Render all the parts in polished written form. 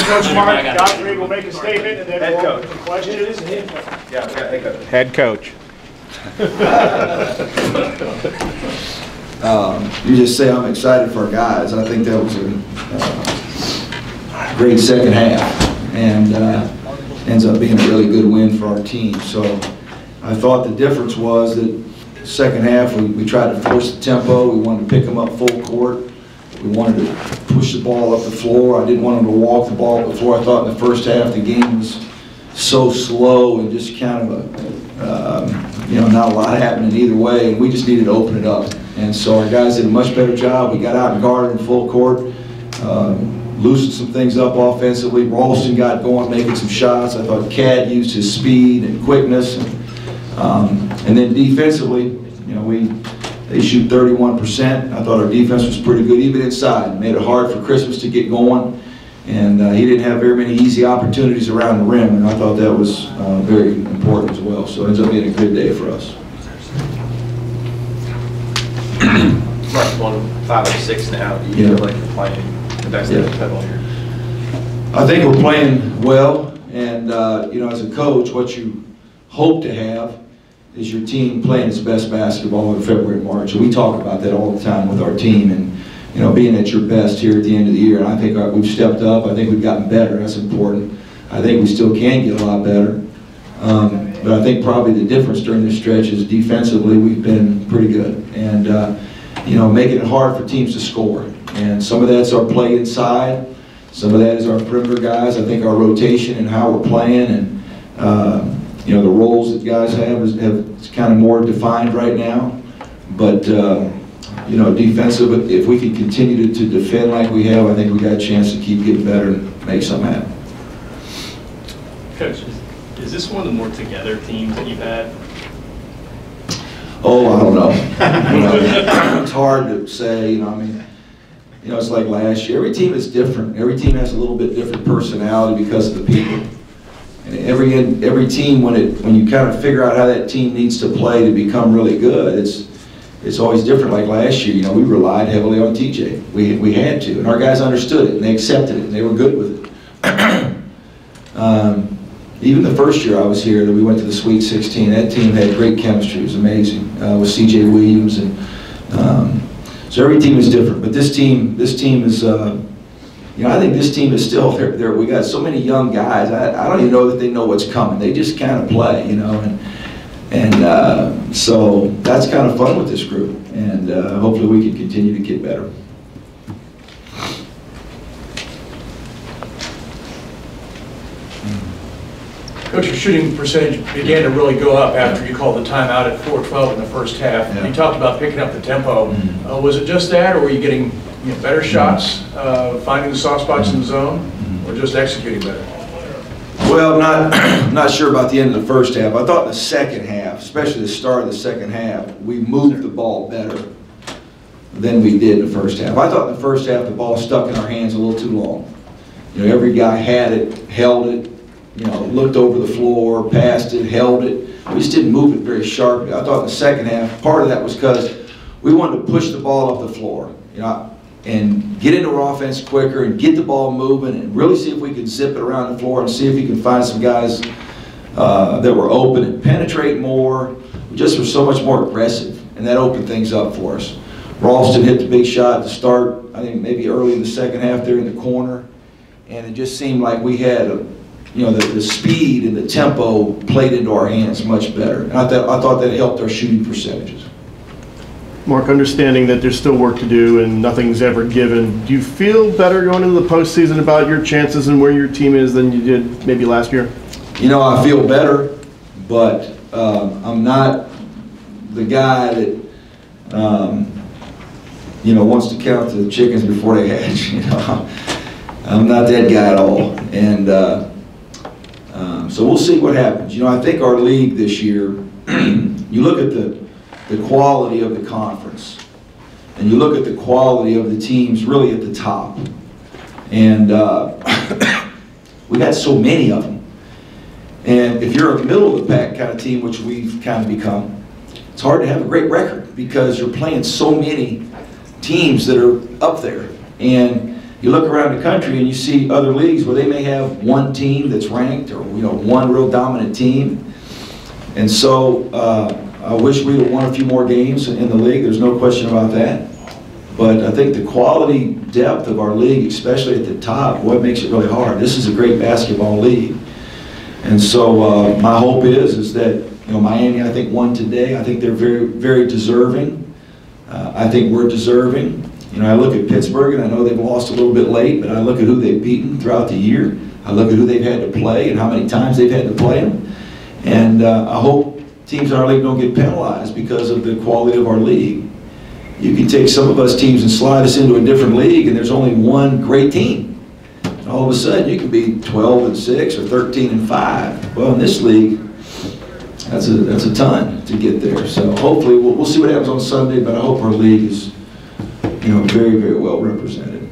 Coach Mark Gottfried will make a statement, and then we'll open for questions. Head coach. You just say I'm excited for our guys. I think that was a great second half, and ends up being a really good win for our team. So I thought the difference was that second half we tried to force the tempo. We wanted to pick them up full court. We wanted to push the ball up the floor. I didn't want them to walk the ball up the floor. I thought in the first half the game was so slow and just kind of not a lot happening either way, and we just needed to open it up. And so our guys did a much better job. We got out and guarded in full court, loosened some things up offensively. Ralston got going, making some shots. I thought Cad used his speed and quickness, and then defensively, they shoot 31%. I thought our defense was pretty good, even inside. It made it hard for Christmas to get going, and he didn't have very many easy opportunities around the rim, and I thought that was very important as well. So it ends up being a good day for us. Mark, 5-6 now. Do you feel like you're playing the best that you've had all year? I think we're playing well, and as a coach, what you hope to have is your team playing its best basketball in February and March. And we talk about that all the time with our team, and being at your best here at the end of the year. And I think we've stepped up. I think we've gotten better. That's important. I think we still can get a lot better. But I think probably the difference during this stretch is defensively we've been pretty good, and making it hard for teams to score. And some of that's our play inside. Some of that is our perimeter guys. I think our rotation and how we're playing, and the roles that guys have it's kind of more defined right now. But defensive, if we can continue to defend like we have, I think we got a chance to keep getting better and make something happen. Coach, is this one of the more together teams that you've had? Oh, I don't know. It's hard to say. It's like last year. Every team is different. Every team has a little bit different personality because of the people. And every team, when you kind of figure out how that team needs to play to become really good, it's always different. Like last year, we relied heavily on TJ. We had to, and our guys understood it and they accepted it and they were good with it. Even the first year I was here, that we went to the Sweet 16, that team had great chemistry. It was amazing with C.J. Williams, and so every team is different. But this team is, I think this team is still there. We got so many young guys. I don't even know that they know what's coming. They just kind of play, and so that's kind of fun with this group, and hopefully we can continue to get better. Coach, your shooting percentage began to really go up after you called the timeout at 4-12 in the first half. Yeah. You talked about picking up the tempo. Was it just that, or were you getting better shots, finding the soft spots in the zone, or just executing better? Well, I'm not sure about the end of the first half. I thought in the second half, especially the start of the second half, we moved the ball better than we did in the first half. I thought in the first half the ball stuck in our hands a little too long. Every guy had it, held it, looked over the floor, passed it, held it. We just didn't move it very sharply. I thought in the second half, part of that was because we wanted to push the ball up the floor, and get into our offense quicker and get the ball moving and really see if we could zip it around the floor and see if we can find some guys that were open and penetrate more. We just were so much more aggressive, and that opened things up for us. Ralston hit the big shot to start, I think maybe early in the second half there in the corner, and it just seemed like we had the speed and the tempo played into our hands much better. And I thought that helped our shooting percentages. Mark, understanding that there's still work to do and nothing's ever given, do you feel better going into the postseason about your chances and where your team is than you did maybe last year? I feel better, but I'm not the guy that wants to count the chickens before they hatch. I'm not that guy at all, and so we'll see what happens. I think our league this year, you look at the quality of the conference, and you look at the quality of the teams really at the top, and we got so many of them. And if you're a middle of the pack kind of team, which we've kind of become, it's hard to have a great record because you're playing so many teams that are up there. And you look around the country and you see other leagues where they may have one team that's ranked, or one real dominant team. And so I wish we would have won a few more games in the league. There's no question about that. But I think the quality depth of our league, especially at the top, what makes it really hard. This is a great basketball league. And so my hope is that Miami, I think, won today. I think they're very, very deserving. I think we're deserving. I look at Pittsburgh, and I know they've lost a little bit late, but I look at who they've beaten throughout the year. I look at who they've had to play and how many times they've had to play them. And I hope teams in our league don't get penalized because of the quality of our league. You can take some of us teams and slide us into a different league, and there's only one great team. And all of a sudden, you can be 12-6 or 13-5. Well, in this league, that's a ton to get there. So hopefully, we'll see what happens on Sunday, but I hope our league is very, very well represented.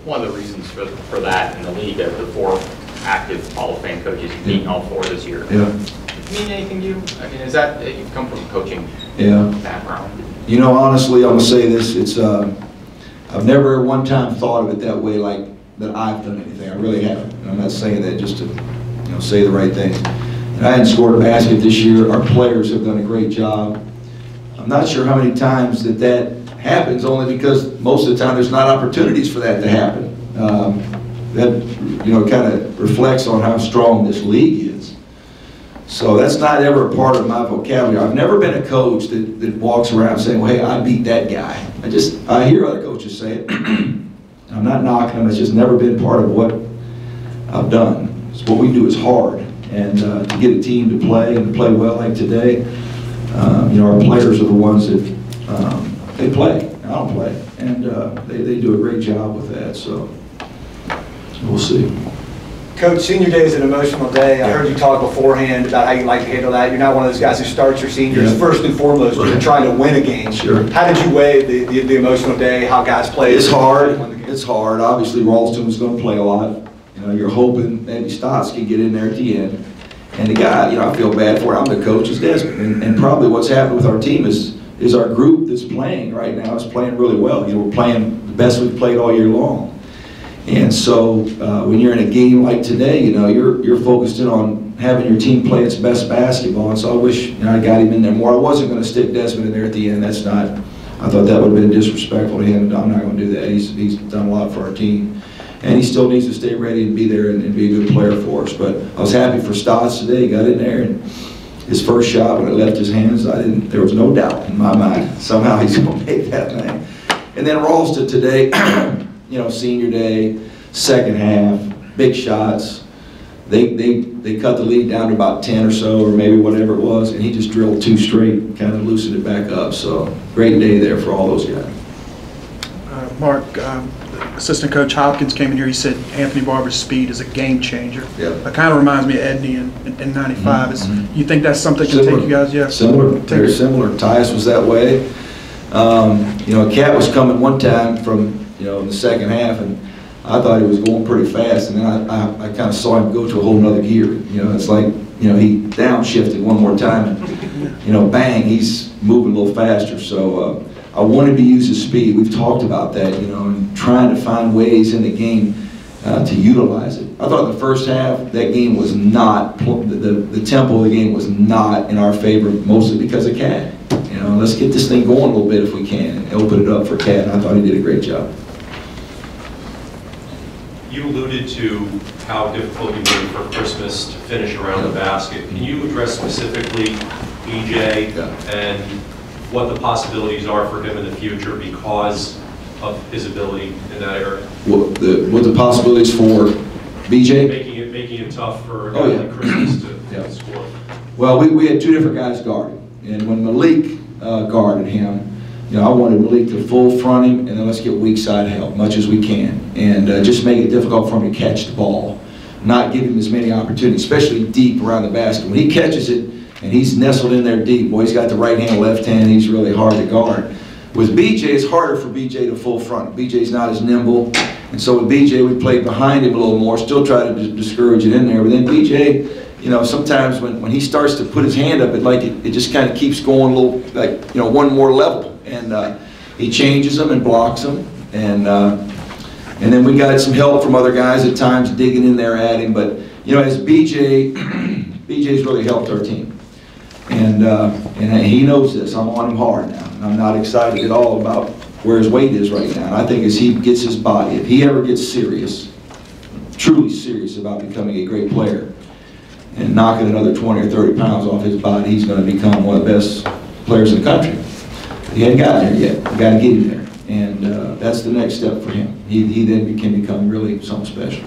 One of the reasons for that in the league, of the 4 active Hall of Fame coaches, you've beaten all 4 this year. Yeah. Does it mean anything to you? I mean, is that, you've come from a coaching background? Honestly, I'm going to say this. I've never at one time thought of it that way, like that I've done anything. I really haven't. And I'm not saying that just to say the right thing. And I hadn't scored a basket this year. Our players have done a great job. I'm not sure how many times that happens, only because most of the time there's not opportunities for that to happen. That kind of reflects on how strong this league is. So that's not ever a part of my vocabulary. I've never been a coach that walks around saying, well, hey, I beat that guy. I hear other coaches say it. I'm not knocking them. It's just never been part of what I've done. So what we do is hard. And to get a team to play and to play well like today, our players are the ones that they play. I don't play. And they do a great job with that. So we'll see. Coach, senior day is an emotional day. I heard you talk beforehand about how you like to handle that. You're not one of those guys who starts your seniors. First and foremost, you're trying to win a game. Sure. How did you weigh the emotional day, how guys play? It's hard. It's hard. Obviously, Ralston was going to play a lot. You're hoping maybe Stotts can get in there at the end. And the guy, I feel bad for. I'm the coach, is Desmond. And probably what's happened with our team is our group that's playing right now is playing really well. We're playing the best we've played all year long. And so when you're in a game like today, you're focused in on having your team play its best basketball. And so I wish I got him in there more. I wasn't going to stick Desmond in there at the end. That's not. I thought that would have been disrespectful to him. I'm not going to do that. He's done a lot for our team. And he still needs to stay ready and be there and be a good player for us. But I was happy for Stotts today. He got in there, and his first shot, when it left his hands, there was no doubt in my mind. Somehow he's going to make that thing. And then Ralston today, senior day, second half, big shots. They cut the lead down to about 10 or so, or maybe whatever it was, and he just drilled 2 straight, kind of loosened it back up. So great day there for all those guys. Mark, assistant coach Hopkins came in here. He said Anthony Barbers' speed is a game changer. Yeah. It kind of reminds me of Edney in '95. Mm-hmm. You think that's something that can take you guys? Yeah. Similar, very similar. Tyus was that way. Cat was coming one time from in the second half, and I thought he was going pretty fast, and then I kind of saw him go to a whole nother gear. It's like he downshifted one more time, and bang, he's moving a little faster. So. I wanted to use his speed. We've talked about that, and trying to find ways in the game to utilize it. I thought in the first half, that game was not, the tempo of the game was not in our favor, mostly because of Cat. Let's get this thing going a little bit if we can, and open it up for Cat, and I thought he did a great job. You alluded to how difficult you made for Christmas to finish around the basket. Can you address specifically BJ and what the possibilities are for him in the future because of his ability in that area? What the possibilities for BJ? Making it tough for a guy like Christmas to score. Well, we had 2 different guys guarding, and when Malik guarded him, I wanted Malik to full front him, and then let's get weak side help much as we can, and just make it difficult for him to catch the ball, not give him as many opportunities, especially deep around the basket. When he catches it, and he's nestled in there deep. Boy, he's got the right hand, left hand. He's really hard to guard. With BJ, it's harder for BJ to full front. BJ's not as nimble. And so with BJ, we played behind him a little more, still try to discourage it in there. But then BJ, sometimes when he starts to put his hand up, it just kind of keeps going a little, one more level. And he changes them and blocks them. And then we got some help from other guys at times digging in there at him. But, you know, as BJ's really helped our team. And he knows this. I'm on him hard now. And I'm not excited at all about where his weight is right now. And I think as he gets his body, if he ever gets serious, truly serious about becoming a great player and knocking another 20 or 30 pounds off his body, he's going to become one of the best players in the country. He hadn't gotten there yet. We got to get him there. And that's the next step for him. He then can become really something special.